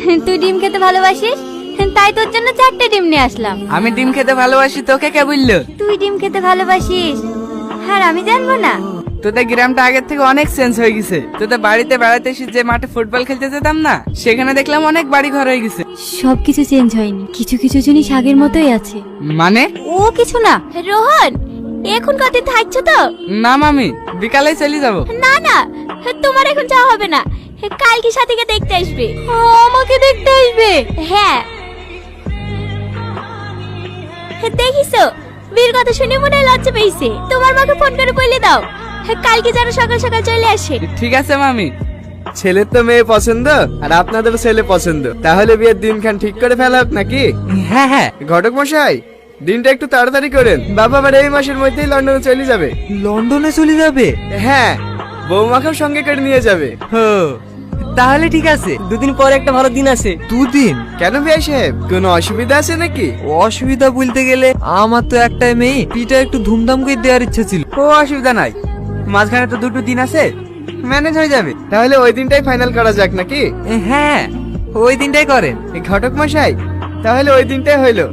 তুই ডিম খেতে ভালোবাসিস, তাই তোর জন্য 4টে ডিম নিয়ে আসলাম। আমি ডিম খেতে ভালোবাসি, তোকে কে বললো? তুই ডিম খেতে ভালোবাসিস আর আমি জানবো না? তোদের গ্রামটা আগের থেকে অনেক চেঞ্জ হয়ে গেছে। তোদের বাড়িতে বেড়াতে এসে যে মাঠে ফুটবল খেলতে যেতাম না, সেখানে দেখলাম অনেক বাড়ি ঘর হয়ে গেছে। সবকিছু চেঞ্জ হয়নি, কিছু কিছু জিনিস আগের মতোই আছে। মানে? ও কিছু না। রোহন, এখন কত থাকছো তো? না মামি, বিকালে চলে যাব। না না, তোমার এখন যাওয়া হবে না, কালকে সাথীকে দেখতে আসবে। আমাকে দেখতে আসবে? হ্যাঁ। দেখিছো, বীর কথা শুনে মনে হয় লজ্জা পেয়েছে। তোমার মাকে ফোন করে বলে দাও কালকে যেন সকাল সকাল চলে আসে। ঠিক আছে মামি। ছেলের তো মেয়ে পছন্দ আর আপনাদের ছেলে পছন্দ, তাহলে বিয়ের দিনখান ঠিক করে ফেলা হোক নাকি? হ্যাঁ হ্যাঁ। ঘটক মশাই, দিনটা একটু তাড়াতাড়ি করেন। বাবা আবার এই মাসের মধ্যেই লন্ডনে চলে যাবে। লন্ডনে চলে যাবে? হ্যাঁ, বৌমাকেও সঙ্গে করে নিয়ে যাবে। হো, তাহলে ঠিক আছে। 2 দিন পর একটা ভালো দিন আছে। 2 দিন? কেন ভাই সাহেব, কোনো অসুবিধা আছে নাকি? অসুবিধা বলতে গেলে আমার তো একটাই মেয়ে, পিঠা একটু ধুমধাম করে দেওয়ার ইচ্ছা ছিল। ও অসুবিধা নাই, মাঝখানে তো 2টো দিন আছে, ম্যানেজ হয়ে যাবে। তাহলে ওই দিনটাই ফাইনাল করা যাক নাকি? হ্যাঁ, ওই দিনটাই করেন। ঘটক মশাই, তাহলে ওই দিনটাই হইলো।